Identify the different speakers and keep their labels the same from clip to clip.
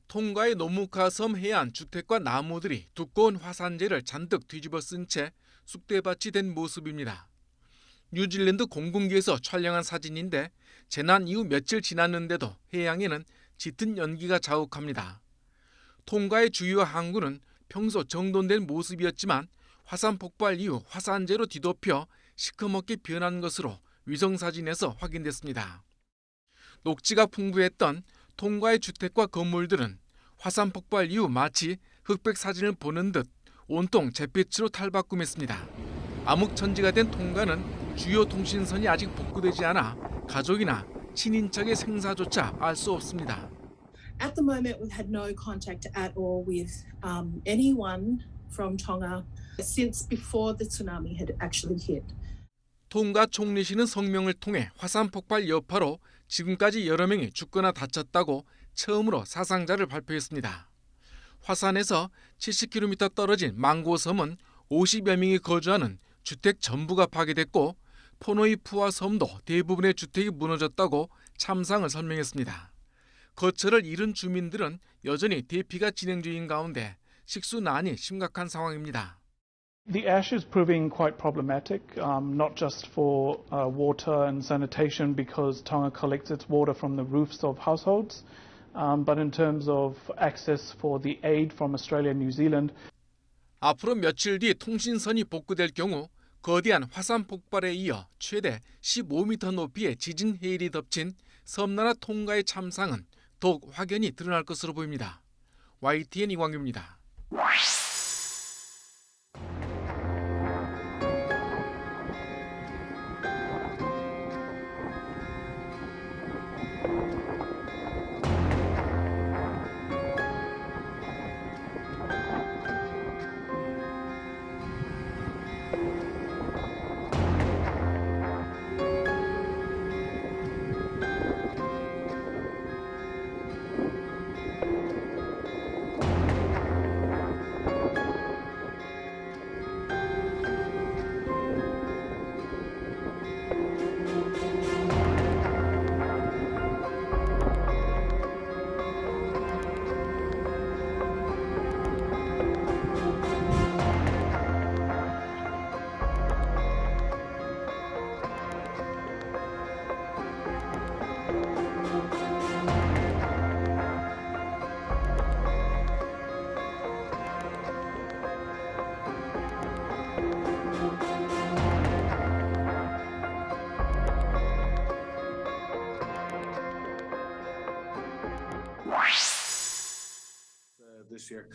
Speaker 1: 통가의 노무카 섬 해안 주택과 나무들이 두꺼운 화산재를 잔뜩 뒤집어 쓴 채 쑥대밭이 된 모습입니다. 뉴질랜드 공군기에서 촬영한 사진인데 재난 이후 며칠 지났는데도 해양에는 짙은 연기가 자욱합니다. 통가의 주요 항구는 평소 정돈된 모습이었지만 화산 폭발 이후 화산재로 뒤덮여 시커멓게 변한 것으로 위성사진에서 확인됐습니다. 녹지가 풍부했던 통가의 주택과 건물들은 화산 폭발 이후 마치 흑백 사진을 보는 듯 온통 잿빛으로 탈바꿈했습니다. 암흑천지가 된 통가는 주요 통신선이 아직 복구되지 않아 가족이나 친인척의 생사조차 알 수 없습니다.
Speaker 2: At the moment, we've had no contact at all with anyone from Tonga since before the tsunami had actually hit.
Speaker 1: 통가 총리실은 성명을 통해 화산 폭발 여파로 지금까지 여러 명이 죽거나 다쳤다고 처음으로 사상자를 발표했습니다. 화산에서 70km 떨어진 망고섬은 50여 명이 거주하는 주택 전부가 파괴됐고 포노이푸아 섬도 대부분의 주택이 무너졌다고 참상을 설명했습니다. 거처를 잃은 주민들은 여전히 대피가 진행 중인 가운데 식수난이 심각한 상황입니다.
Speaker 3: The ash is proving quite problematic, not just for water and sanitation because Tonga collects its water from the roofs of households, but in terms of access for the aid from Australia and New Zealand.
Speaker 1: 앞으로 며칠 뒤 통신선이 복구될 경우 거대한 화산 폭발에 이어 최대 15m 높이의 지진 해일이 덮친 섬나라 통가의 참상은 더욱 확연히 드러날 것으로 보입니다. YTN 이광규입니다.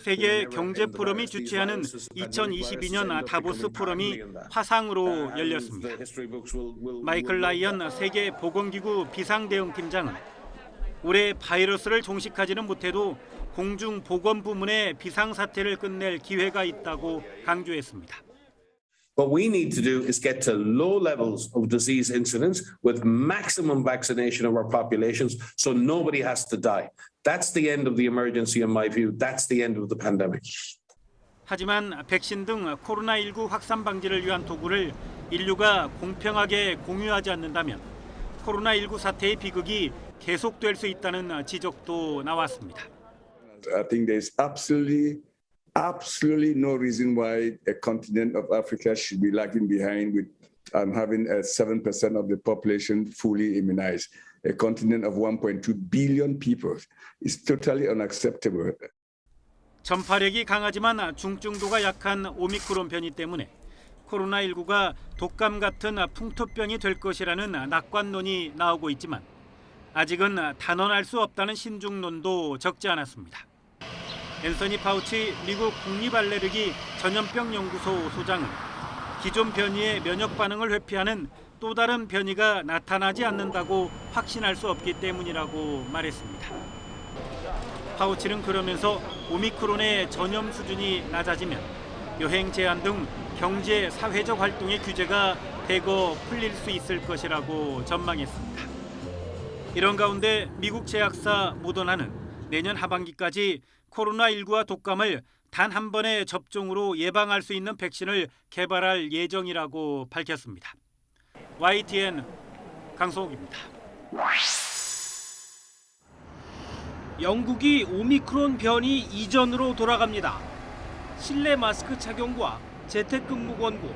Speaker 4: 세계 경제 포럼이 주최하는 2022년 다보스 포럼이 화상으로 열렸습니다. 마이클 라이언 세계 보건기구 비상대응팀장은 올해 바이러스를 종식하지는 못해도 공중 보건 부문의 비상사태를 끝낼 기회가 있다고 강조했습니다.
Speaker 5: What we need to do is get to low levels of disease incidence with maximum vaccination of our populations so nobody has to die. That's the end of the emergency in my view. That's the end of the pandemic.
Speaker 4: 하지만 백신 등 코로나19 확산 방지를 위한 도구를 인류가 공평하게 공유하지 않는다면 코로나19 사태의 비극이 계속될 수 있다는 지적도 나왔습니다.
Speaker 6: I think there's absolutely no reason why a continent of Africa should be lagging behind with having 7% of the population fully immunized. A continent of 1.2 billion people is totally unacceptable.
Speaker 4: 전파력이 강하지만 중증도가 약한 오미크론 변이 때문에 코로나19가 독감 같은 풍토병이 될 것이라는 낙관론이 나오고 있지만 아직은 단언할 수 없다는 신중론도 적지 않았습니다. 앤서니 파우치 미국 국립알레르기 전염병 연구소 소장은 기존 변이의 면역 반응을 회피하는 또 다른 변이가 나타나지 않는다고 확신할 수 없기 때문이라고 말했습니다. 파우치는 그러면서 오미크론의 전염 수준이 낮아지면 여행 제한 등 경제 사회적 활동의 규제가 대거 풀릴 수 있을 것이라고 전망했습니다. 이런 가운데 미국 제약사 모더나는 내년 하반기까지 코로나19와 독감을 단 한 번의 접종으로 예방할 수 있는 백신을 개발할 예정이라고 밝혔습니다. YTN 강성욱입니다. 영국이 오미크론 변이 이전으로 돌아갑니다. 실내 마스크 착용과 재택근무 권고,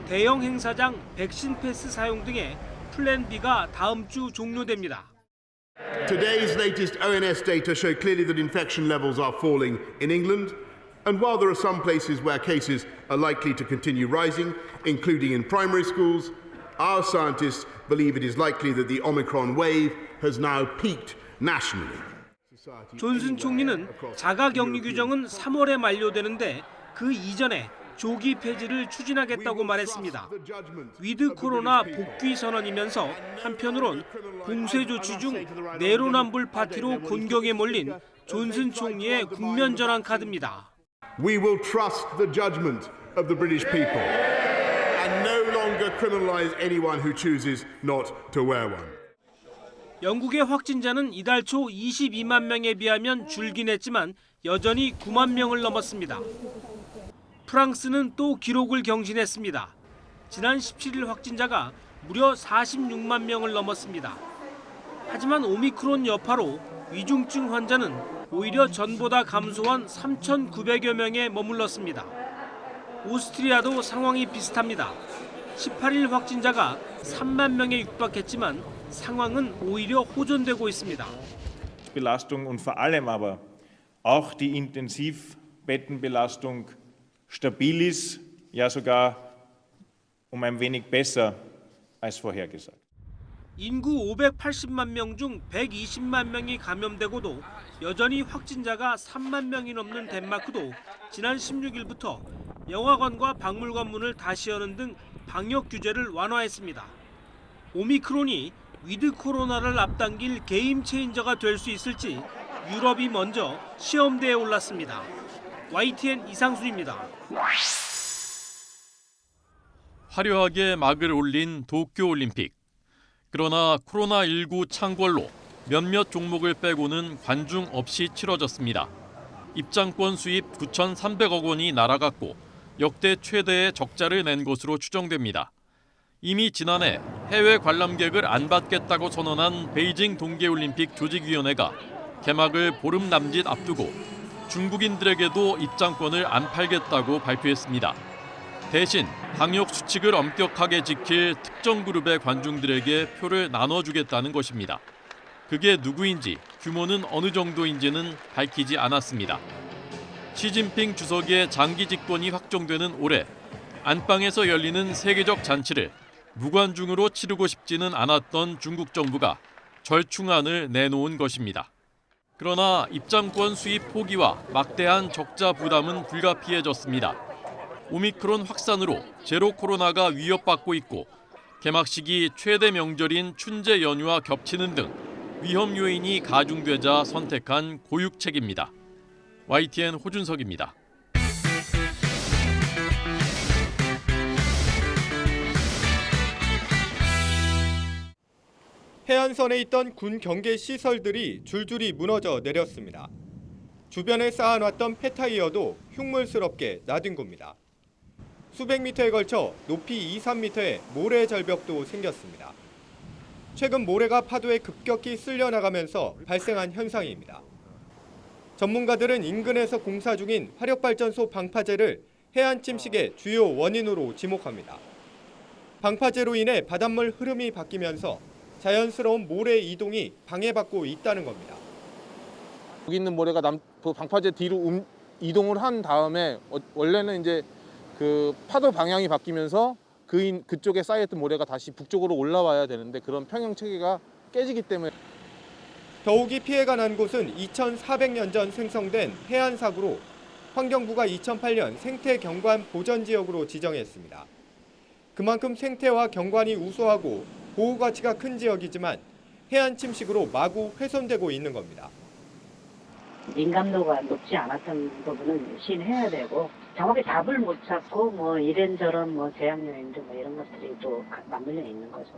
Speaker 4: 대형 행사장 백신 패스 사용 등의 플랜 B가 다음 주 종료됩니다.
Speaker 7: Today's latest ONS data show clearly that infection levels are falling in England. And while there are some places where cases are likely to continue rising, including in primary schools, our scientists believe it is likely that the Omicron wave has now peaked nationally.
Speaker 4: 존슨 총리는 자가격리 규정은 3월에 만료되는데 그 이전에 조기 폐지를 추진하겠다고 말했습니다. 위드 코로나 복귀 선언이면서 한편으론 봉쇄 조치 중 내로남불 파티로 곤경에 몰린 존슨 총리의 국면 전환 카드입니다.
Speaker 7: We will trust the judgment of the British people and no longer criminalize anyone who chooses not to wear one.
Speaker 4: 영국의 확진자는 이달 초 22만 명에 비하면 줄긴 했지만 여전히 9만 명을 넘었습니다. 프랑스는 또 기록을 경신했습니다. 지난 17일 확진자가 무려 46만 명을 넘었습니다. 하지만 오미크론 여파로 위중증 환자는 오히려 전보다 감소한 3,900여 명에 머물렀습니다. 오스트리아도 상황이 비슷합니다. 18일 확진자가 3만 명에 육박했지만 상황은 오히려 호전되고 있습니다.
Speaker 8: Belastung und vor allem aber auch die Intensivbettenbelastung stabil ist, ja sogar ein wenig besser als vorhergesagt.
Speaker 4: 인구 580만 명 중 120만 명이 감염되고도 여전히 확진자가 3만 명이 넘는 덴마크도 지난 16일부터 영화관과 박물관 문을 다시 여는 등 방역 규제를 완화했습니다. 오미크론이 위드 코로나를 앞당길 게임 체인저가 될 수 있을지 유럽이 먼저 시험대에 올랐습니다. YTN 이상순입니다.
Speaker 9: 화려하게 막을 올린 도쿄올림픽. 그러나 코로나19 창궐로 몇몇 종목을 빼고는 관중 없이 치러졌습니다. 입장권 수입 9,300억 원이 날아갔고 역대 최대의 적자를 낸 것으로 추정됩니다. 이미 지난해 해외 관람객을 안 받겠다고 선언한 베이징 동계올림픽 조직위원회가 개막을 보름 남짓 앞두고 중국인들에게도 입장권을 안 팔겠다고 발표했습니다. 대신 방역 수칙을 엄격하게 지킬 특정 그룹의 관중들에게 표를 나눠주겠다는 것입니다. 그게 누구인지 규모는 어느 정도인지는 밝히지 않았습니다. 시진핑 주석의 장기 집권이 확정되는 올해 안방에서 열리는 세계적 잔치를 무관중으로 치르고 싶지는 않았던 중국 정부가 절충안을 내놓은 것입니다. 그러나 입장권 수입 포기와 막대한 적자 부담은 불가피해졌습니다. 오미크론 확산으로 제로 코로나가 위협받고 있고 개막식이 최대 명절인 춘제 연휴와 겹치는 등 위험 요인이 가중되자 선택한 고육책입니다. YTN 호준석입니다.
Speaker 10: 해안선에 있던 군 경계 시설들이 줄줄이 무너져 내렸습니다. 주변에 쌓아놨던 폐타이어도 흉물스럽게 나뒹굽니다. 수백 미터에 걸쳐 높이 2, 3미터의 모래 절벽도 생겼습니다. 최근 모래가 파도에 급격히 쓸려나가면서 발생한 현상입니다. 전문가들은 인근에서 공사 중인 화력발전소 방파제를 해안 침식의 주요 원인으로 지목합니다. 방파제로 인해 바닷물 흐름이 바뀌면서 자연스러운 모래 이동이 방해받고 있다는 겁니다.
Speaker 11: 여기 있는 모래가 방파제 뒤로 이동을 한 다음에 원래는 이제 그 파도 방향이 바뀌면서 그쪽에 쌓여있던 모래가 다시 북쪽으로 올라와야 되는데 그런 평형 체계가 깨지기 때문에
Speaker 10: 더욱이 피해가 난 곳은 2400년 전 생성된 해안사구로 환경부가 2008년 생태경관 보전지역으로 지정했습니다. 그만큼 생태와 경관이 우수하고 보호 가치가 큰 지역이지만 해안 침식으로 마구 훼손되고 있는 겁니다.
Speaker 12: 민감도가 높지 않았던 부분은 시인해야 되고 정확히 답을 못 찾고 뭐 이런저런 제약 요인들 이런 것들이 또 맞물려 있는 거죠.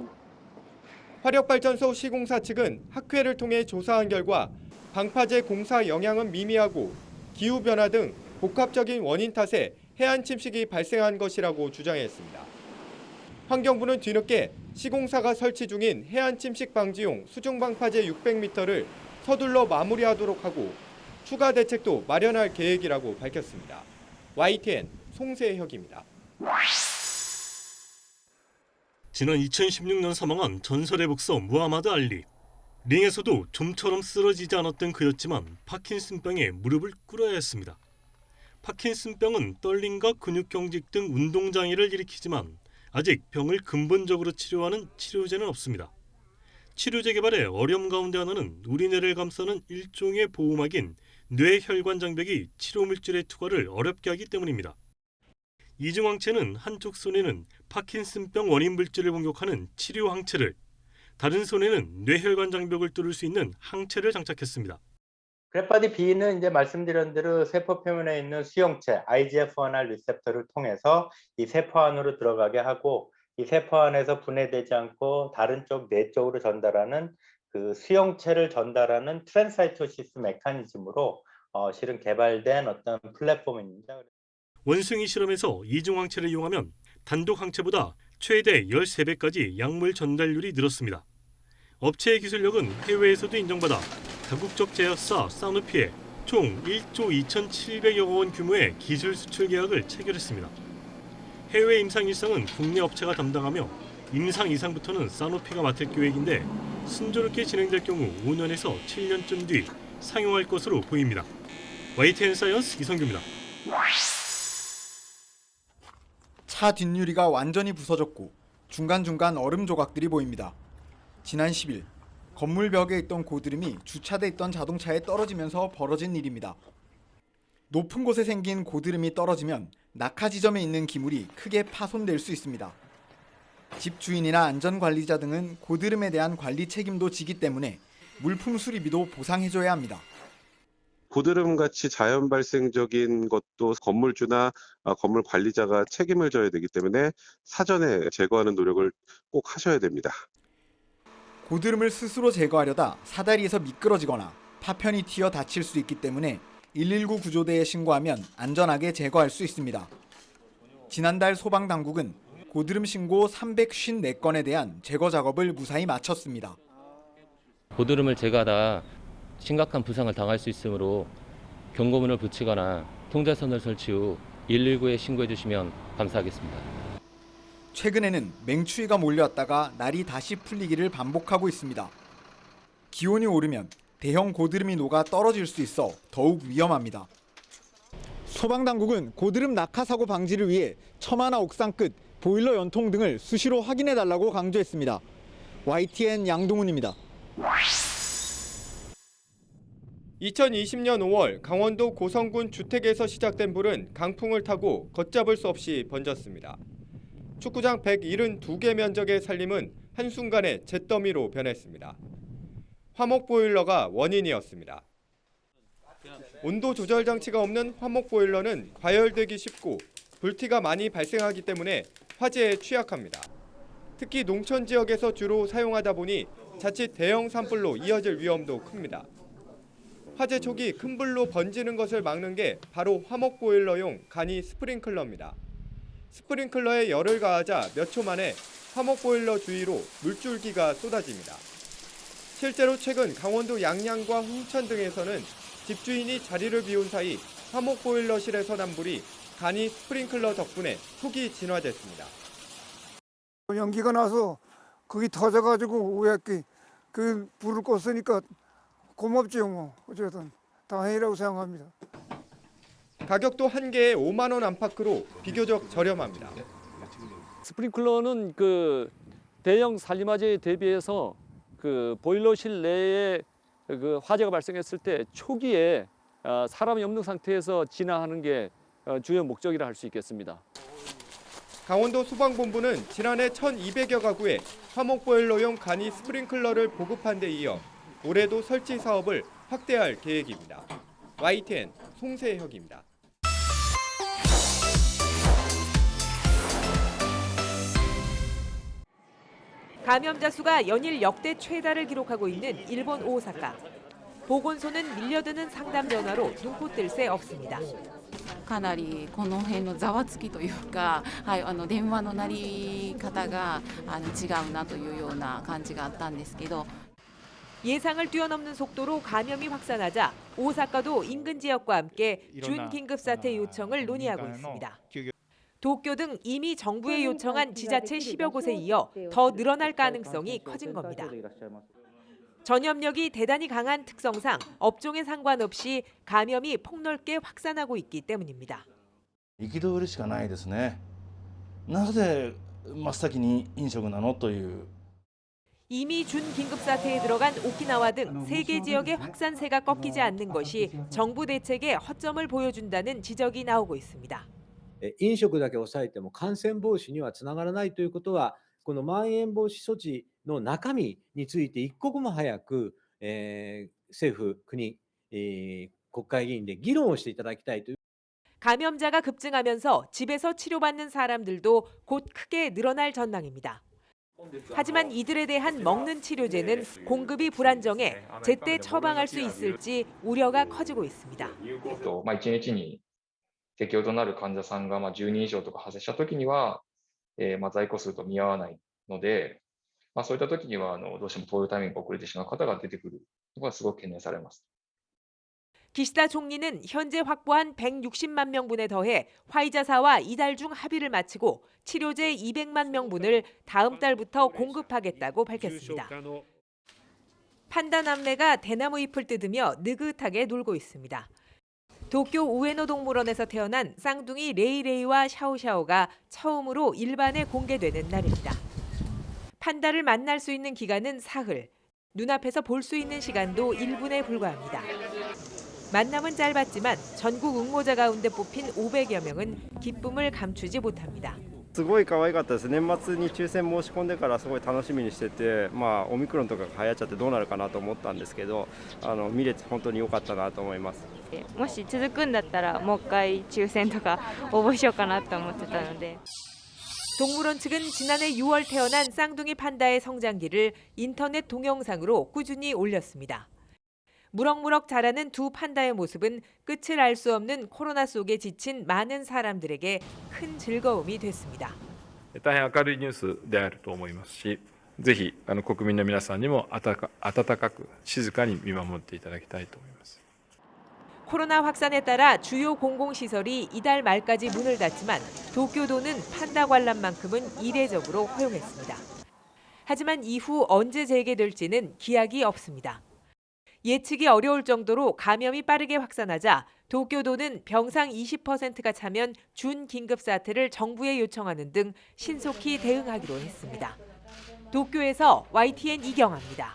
Speaker 10: 화력발전소 시공사 측은 학회를 통해 조사한 결과 방파제 공사 영향은 미미하고 기후변화 등 복합적인 원인 탓에 해안 침식이 발생한 것이라고 주장했습니다. 환경부는 뒤늦게 시공사가 설치 중인 해안 침식 방지용 수중 방파제 600m를 서둘러 마무리하도록 하고 추가 대책도 마련할 계획이라고 밝혔습니다. YTN 송세혁입니다.
Speaker 13: 지난 2016년 사망한 전설의 복서 무하마드 알리. 링에서도 좀처럼 쓰러지지 않았던 그였지만 파킨슨병에 무릎을 꿇어야 했습니다. 파킨슨병은 떨림과 근육경직 등 운동장애를 일으키지만 아직 병을 근본적으로 치료하는 치료제는 없습니다. 치료제 개발의 어려움 가운데 하나는 우리뇌를 감싸는 일종의 보호막인 뇌혈관 장벽이 치료 물질의 투과를 어렵게 하기 때문입니다. 이중항체는 한쪽 손에는 파킨슨병 원인 물질을 공격하는 치료 항체를, 다른 손에는 뇌혈관 장벽을 뚫을 수 있는 항체를 장착했습니다.
Speaker 14: 그래파디 B는 이제 말씀드린 대로 세포 표면에 있는 수용체 IGF-1R 리셉터를 통해서 이 세포 안으로 들어가게 하고 이 세포 안에서 분해되지 않고 다른 쪽 뇌 쪽으로 전달하는 그 수용체를 전달하는 트랜사이토시스 메커니즘으로 실은 개발된 어떤 플랫폼입니다.
Speaker 13: 원숭이 실험에서 이중항체를 이용하면 단독 항체보다 최대 13배까지 약물 전달률이 늘었습니다. 업체의 기술력은 해외에서도 인정받아 다국적 제약사 사누피에 총 1조 2,700여 원 규모의 기술 수출 계약을 체결했습니다. 해외 임상 1상은 국내 업체가 담당하며 임상 2상부터는 사누피가 맡을 계획인데 순조롭게 진행될 경우 5년에서 7년쯤 뒤 상용할 것으로 보입니다. YTN 사이언스 이성규입니다.
Speaker 15: 차 뒷유리가 완전히 부서졌고 중간중간 얼음 조각들이 보입니다. 지난 10일 건물 벽에 있던 고드름이 주차돼 있던 자동차에 떨어지면서 벌어진 일입니다. 높은 곳에 생긴 고드름이 떨어지면 낙하 지점에 있는 기물이 크게 파손될 수 있습니다. 집 주인이나 안전관리자 등은 고드름에 대한 관리 책임도 지기 때문에 물품 수리비도 보상해줘야 합니다.
Speaker 16: 고드름같이 자연 발생적인 것도 건물주나 건물 관리자가 책임을 져야 되기 때문에 사전에 제거하는 노력을 꼭 하셔야 됩니다.
Speaker 15: 고드름을 스스로 제거하려다 사다리에서 미끄러지거나 파편이 튀어 다칠 수 있기 때문에 119 구조대에 신고하면 안전하게 제거할 수 있습니다. 지난달 소방당국은 고드름 신고 354건에 대한 제거 작업을 무사히 마쳤습니다.
Speaker 17: 고드름을 제거하다 심각한 부상을 당할 수 있으므로 경고문을 붙이거나 통제선을 설치 후 119에 신고해 주시면 감사하겠습니다.
Speaker 15: 최근에는 맹추위가 몰려왔다가 날이 다시 풀리기를 반복하고 있습니다. 기온이 오르면 대형 고드름이 녹아 떨어질 수 있어 더욱 위험합니다. 소방당국은 고드름 낙하 사고 방지를 위해 처마나 옥상 끝, 보일러 연통 등을 수시로 확인해달라고 강조했습니다. YTN 양동훈입니다.
Speaker 10: 2020년 5월 강원도 고성군 주택에서 시작된 불은 강풍을 타고 걷잡을 수 없이 번졌습니다. 축구장 172개 면적의 산림은 한순간에 잿더미로 변했습니다. 화목 보일러가 원인이었습니다. 온도 조절 장치가 없는 화목 보일러는 과열되기 쉽고 불티가 많이 발생하기 때문에 화재에 취약합니다. 특히 농촌 지역에서 주로 사용하다 보니 자칫 대형 산불로 이어질 위험도 큽니다. 화재 초기 큰 불로 번지는 것을 막는 게 바로 화목 보일러용 간이 스프링클러입니다. 스프링클러에 열을 가하자 몇 초 만에 화목 보일러 주위로 물줄기가 쏟아집니다. 실제로 최근 강원도 양양과 홍천 등에서는 집주인이 자리를 비운 사이 화목 보일러실에서 난 불이 간이 스프링클러 덕분에 속이 진화됐습니다.
Speaker 18: 연기가 나서 거기 터져가지고 왜 그 불을 껐으니까 고맙지요. 뭐 어쨌든 다행이라고 생각합니다.
Speaker 10: 가격도 한 개에 5만 원 안팎으로 비교적 저렴합니다.
Speaker 19: 스프링클러는 그 대형 산림화재에 대비해서 그 보일러실 내에 그 화재가 발생했을 때 초기에 사람이 없는 상태에서 진화하는 게 주요 목적이라 할 수 있겠습니다.
Speaker 10: 강원도 소방본부는 지난해 1,200여 가구에 화목보일러용 간이 스프링클러를 보급한 데 이어 올해도 설치 사업을 확대할 계획입니다. YTN 송세혁입니다.
Speaker 20: 감염자 수가 연일 역대 최다를 기록하고 있는 일본 오사카. 보건소는 밀려드는 상담 전화로 눈코 뜰 새 없습니다.
Speaker 21: かなりこの辺のざわつきというか、電話の鳴り方が違うなというような感じがあったんですけど。
Speaker 20: 예상을 뛰어넘는 속도로 감염이 확산하자 오사카도 인근 지역과 함께 준긴급사태 요청을 논의하고 있습니다. 도쿄 등 이미 정부에 요청한 지자체 10여 곳에 이어 더 늘어날 가능성이 커진 겁니다. 전염력이 대단히 강한 특성상 업종에 상관없이 감염이 폭넓게 확산하고 있기 때문입니다.
Speaker 2: 憤るしかないですね。なぜ真っ先に飲食なのという。
Speaker 20: 이미 준긴급사태에 들어간 오키나와 등 3개 지역의 확산세가 꺾이지 않는 것이 정부 대책의 허점을 보여준다는 지적이 나오고 있습니다.
Speaker 22: 飲食だけ抑えても感染防止にはつながらないということは、このまん延防止措置の中身について一刻も早く、政府、国、国会議員で議論をしていただきたいという。
Speaker 20: 감염자가 급증하면서 집에서 치료받는 사람들도 곧 크게 늘어날 전망입니다. 하지만 이들에 대한 먹는 치료제는 공급이 불안정해 제때 처방할 수 있을지 우려가 커지고 있습니다.
Speaker 23: 1日に適用となる患者さんが10人以上とか発生したときには、在庫数と見合わないので、そういったときにはどうしても投与タイミングが遅れてしまう方が出てくるのがすごく懸念されます。
Speaker 20: 기시다 총리는 현재 확보한 160만 명분에 더해 화이자사와 이달 중 합의를 마치고 치료제 200만 명분을 다음 달부터 공급하겠다고 밝혔습니다. 판다 남매가 대나무 잎을 뜯으며 느긋하게 놀고 있습니다. 도쿄 우에노 동물원에서 태어난 쌍둥이 레이레이와 샤오샤오가 처음으로 일반에 공개되는 날입니다. 판다를 만날 수 있는 기간은 사흘, 눈앞에서 볼 수 있는 시간도 1분에 불과합니다. 만남은 짧았지만 전국 응모자 가운데 뽑힌 500여 명은 기쁨을 감추지 못합니다.
Speaker 24: すごい可愛かったです。年末に抽選申し込んでからすごい楽しみにしてて、オミクロンとかが流行っちゃってどうなるかなと思ったんですけど、見れて本当に良かったなと思います。
Speaker 25: もし続くんだったらもう一回抽選とか応募しようかなと思ってたので。
Speaker 20: 동물원 측은 지난해 6월 태어난 쌍둥이 판다의 성장기를 인터넷 동영상으로 꾸준히 올렸습니다. 무럭무럭 자라는 두 판다의 모습은 끝을 알 수 없는 코로나 속에 지친 많은 사람들에게 큰 즐거움이 됐습니다.
Speaker 26: 大変明るいニュースであると思いますし、ぜひ国民の皆さんにも温かく静かに見守っていただきたいと思います。
Speaker 20: 코로나 확산에 따라 주요 공공시설이 이달 말까지 문을 닫지만 도쿄도는 판다 관람만큼은 이례적으로 허용했습니다. 하지만 이후 언제 재개될지는 기약이 없습니다. 예측이 어려울 정도로 감염이 빠르게 확산하자 도쿄도는 병상 20%가 차면 준긴급 사태를 정부에 요청하는 등 신속히 대응하기로 했습니다. 도쿄에서 YTN 이경아입니다.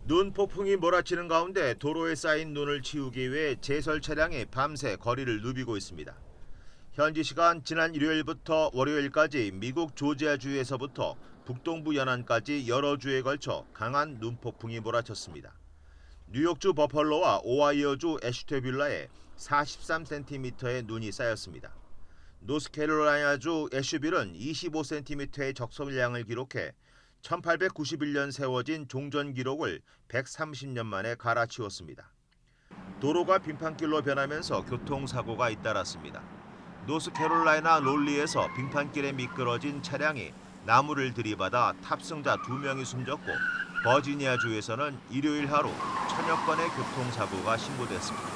Speaker 27: 눈 폭풍이 몰아치는 가운데 도로에 쌓인 눈을 치우기 위해 제설 차량이 밤새 거리를 누비고 있습니다. 현지 시간 지난 일요일부터 월요일까지 미국 조지아주에서부터 북동부 연안까지 여러 주에 걸쳐 강한 눈폭풍이 몰아쳤습니다. 뉴욕주 버펄로와 오하이오주 애슈테빌라에 43cm의 눈이 쌓였습니다. 노스캐롤라이나주 애슈빌은 25cm의 적설량을 기록해 1891년 세워진 종전 기록을 130년 만에 갈아치웠습니다. 도로가 빙판길로 변하면서 교통사고가 잇따랐습니다. 노스캐롤라이나 롤리에서 빙판길에 미끄러진 차량이 나무를 들이받아 탑승자 2명이 숨졌고 버지니아주에서는 일요일 하루 1000여 건의 교통사고가 신고됐습니다.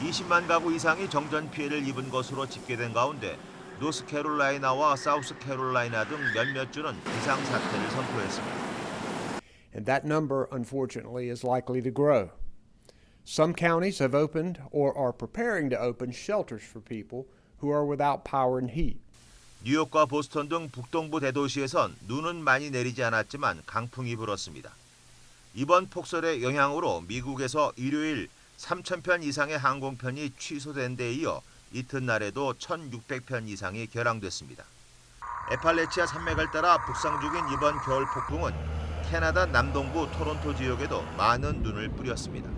Speaker 27: 20만 가구 이상이 정전 피해를 입은 것으로 집계된 가운데 노스캐롤라이나와 사우스캐롤라이나 등 몇몇 주는 비상사태를 선포했습니다.
Speaker 28: And that number, unfortunately, is likely to grow. Some counties have opened or are preparing to open shelters for people who are without power and heat.
Speaker 27: 뉴욕과 보스턴 등 북동부 대도시에선 눈은 많이 내리지 않았지만 강풍이 불었습니다. 이번 폭설의 영향으로 미국에서 일요일 3,000편 이상의 항공편이 취소된 데 이어 이튿날에도 1,600편 이상이 결항됐습니다. 에팔레치아 산맥을 따라 북상 중인 이번 겨울 폭풍은 캐나다 남동부 토론토 지역에도 많은 눈을 뿌렸습니다.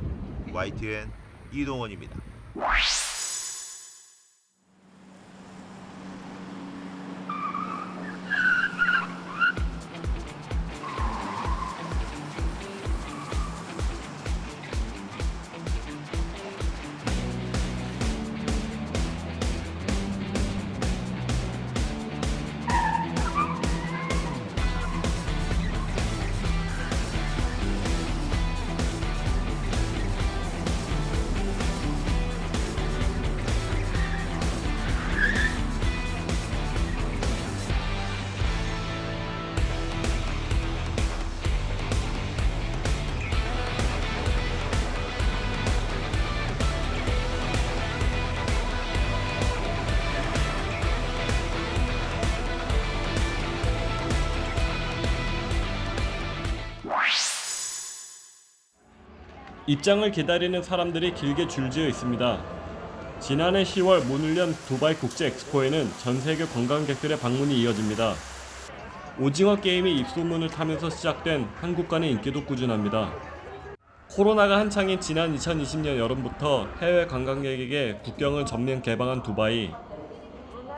Speaker 27: YTN 이동원입니다.
Speaker 1: 입장을 기다리는 사람들이 길게 줄지어 있습니다. 지난해 10월 문을 연 두바이 국제 엑스포에는 전 세계 관광객들의 방문이 이어집니다. 오징어 게임이 입소문을 타면서 시작된 한국관의 인기도 꾸준합니다. 코로나가 한창인 지난 2020년 여름부터 해외 관광객에게 국경을 전면 개방한 두바이.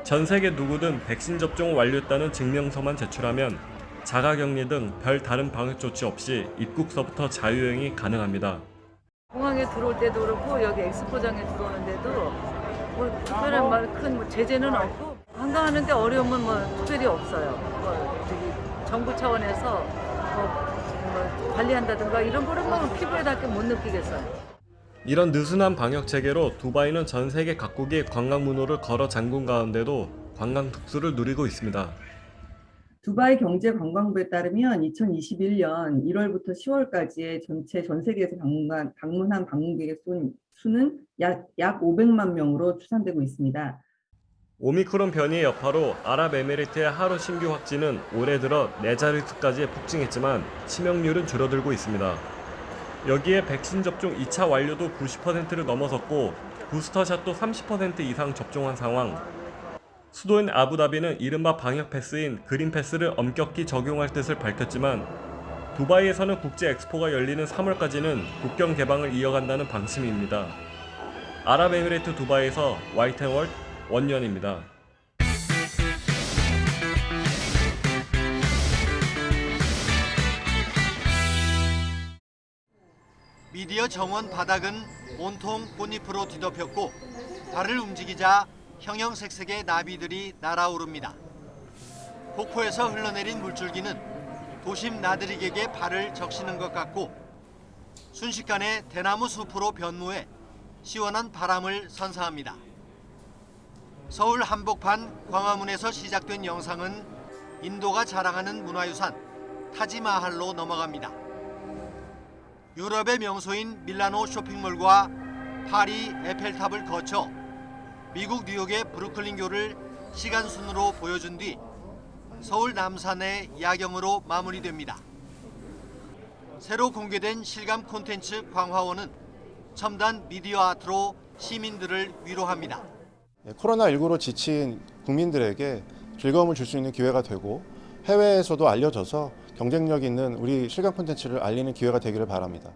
Speaker 1: 전 세계 누구든 백신 접종을 완료했다는 증명서만 제출하면 자가격리 등 별 다른 방역 조치 없이 입국서부터 자유여행이 가능합니다.
Speaker 3: 공항에 들어올 때도 그렇고 여기 엑스포장에 들어오는데도 뭐 특별한 큰 제재는 없고 관광하는데 어려움은 뭐 특별히 없어요. 저기 정부 차원에서 뭐 관리한다든가 이런 거는 뭐 피부에 닿게 못 느끼겠어요.
Speaker 1: 이런 느슨한 방역 체계로 두바이는 전 세계 각국이 관광 문호를 걸어 잠근 가운데도 관광 특수를 누리고 있습니다.
Speaker 4: 두바이 경제관광부에 따르면 2021년 1월부터 10월까지의 전 세계에서 방문한 방문객의 수는 약 500만 명으로 추산되고 있습니다.
Speaker 1: 오미크론 변이의 여파로 아랍에미리트의 하루 신규 확진은 올해 들어 4자릿수까지 폭증했지만 치명률은 줄어들고 있습니다. 여기에 백신 접종 2차 완료도 90%를 넘어섰고 부스터샷도 30% 이상 접종한 상황. 수도인 아부다비는 이른바 방역 패스인 그린 패스를 엄격히 적용할 뜻을 밝혔지만 두바이에서는 국제 엑스포가 열리는 3월까지는 국경 개방을 이어간다는 방침입니다. 아랍에미리트 두바이에서 YTN월드 원년입니다.
Speaker 5: 미디어 정원 바닥은 온통 꽃잎으로 뒤덮였고 발을 움직이자 형형색색의 나비들이 날아오릅니다. 폭포에서 흘러내린 물줄기는 도심 나들이객의 발을 적시는 것 같고 순식간에 대나무 숲으로 변모해 시원한 바람을 선사합니다. 서울 한복판 광화문에서 시작된 영상은 인도가 자랑하는 문화유산 타지마할로 넘어갑니다. 유럽의 명소인 밀라노 쇼핑몰과 파리 에펠탑을 거쳐 미국 뉴욕의 브루클린교를 시간순으로 보여준 뒤 서울 남산의 야경으로 마무리됩니다. 새로 공개된 실감 콘텐츠 광화원은 첨단 미디어 아트로 시민들을 위로합니다.
Speaker 6: 코로나19로 지친 국민들에게 즐거움을 줄 수 있는 기회가 되고 해외에서도 알려져서 경쟁력 있는 우리 실감 콘텐츠를 알리는 기회가 되기를 바랍니다.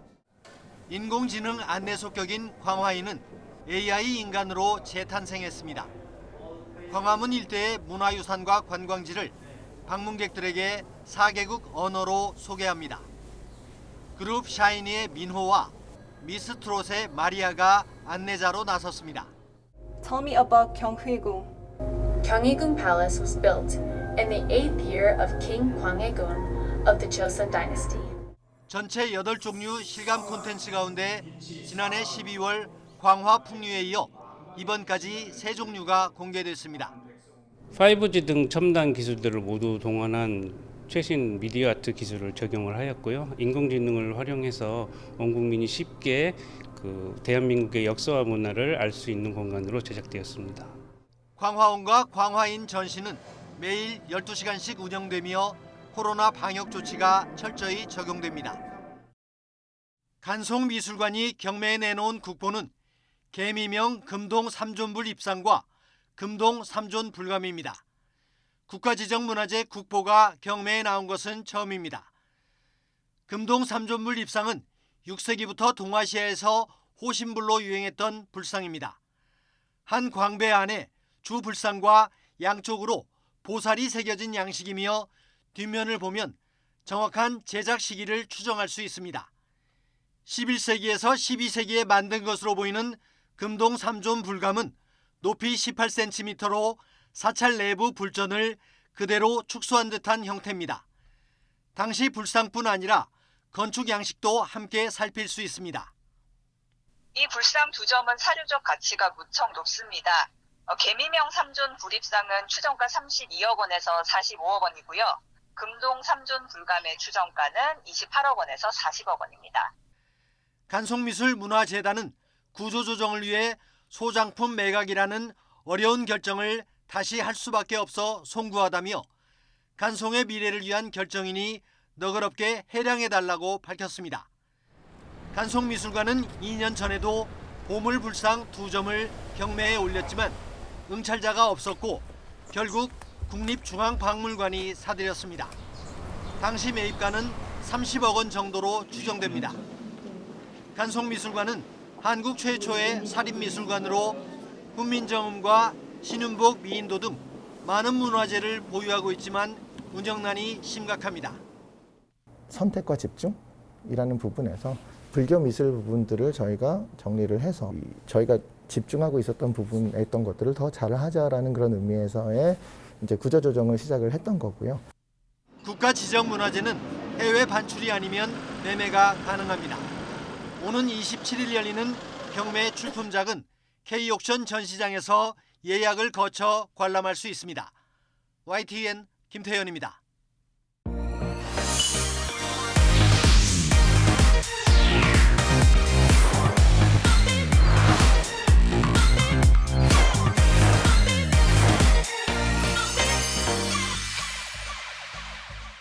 Speaker 5: 인공지능 안내소 격인 광화인은 AI 인간으로 재탄생했습니다. 광화문 일대의 문화유산과 관광지를 방문객들에게 4개국 언어로 소개합니다. 그룹 샤이니의 민호와 미스 트롯의 마리아가 안내자로 나섰습니다.
Speaker 7: Tell me about Gyeonghui-gung. Gyeonghui-gung Palace was built in the 8th year of King Gwanghwaegun of the Joseon Dynasty.
Speaker 5: 전체 8종류 실감 콘텐츠 가운데 지난해 12월 광화 풍류에 이어 이번까지 3종류가 공개됐습니다.
Speaker 8: 5G 등 첨단 기술들을 모두 동원한 최신 미디어 아트 기술을 적용을 하였고요. 인공지능을 활용해서 온 국민이 쉽게 대한민국의 역사와 문화를 알 수 있는 공간으로 제작되었습니다.
Speaker 5: 광화원과 광화인 전시는 매일 12시간씩 운영되며 코로나 방역 조치가 철저히 적용됩니다. 간송미술관이 경매에 내놓은 국보는 개미명 금동 3존불 입상과 금동 3존 불감입니다. 국가지정문화재 국보가 경매에 나온 것은 처음입니다. 금동 3존불 입상은 6세기부터 동아시아에서 호신불로 유행했던 불상입니다. 한 광배 안에 주 불상과 양쪽으로 보살이 새겨진 양식이며 뒷면을 보면 정확한 제작 시기를 추정할 수 있습니다. 11세기에서 12세기에 만든 것으로 보이는 금동 3존 불감은 높이 18cm로 사찰 내부 불전을 그대로 축소한 듯한 형태입니다. 당시 불상뿐 아니라 건축 양식도 함께 살필 수 있습니다.
Speaker 9: 이 불상 두 점은 사료적 가치가 무척 높습니다. 개미명 3존 불입상은 추정가 32억 원에서 45억 원이고요. 금동 3존 불감의 추정가는 28억 원에서 40억 원입니다.
Speaker 5: 간송미술문화재단은 구조조정을 위해 소장품 매각이라는 어려운 결정을 다시 할 수밖에 없어 송구하다며 간송의 미래를 위한 결정이니 너그럽게 해량해달라고 밝혔습니다. 간송미술관은 2년 전에도 보물불상 2점을 경매에 올렸지만 응찰자가 없었고 결국 국립중앙박물관이 사들였습니다. 당시 매입가는 30억 원 정도로 추정됩니다. 간송미술관은 한국 최초의 사립미술관으로 훈민정음과 신윤복 미인도 등 많은 문화재를 보유하고 있지만 운영난이 심각합니다.
Speaker 11: 선택과 집중이라는 부분에서 불교 미술 부분들을 저희가 정리를 해서 저희가 집중하고 있었던 부분에 있던 것들을 더 잘하자라는 그런 의미에서의 이제 구조조정을 시작을 했던 거고요.
Speaker 5: 국가 지정 문화재는 해외 반출이 아니면 매매가 가능합니다. 오는 27일 열리는 경매 출품작은 K옥션 전시장에서 예약을 거쳐 관람할 수 있습니다. YTN 김태현입니다.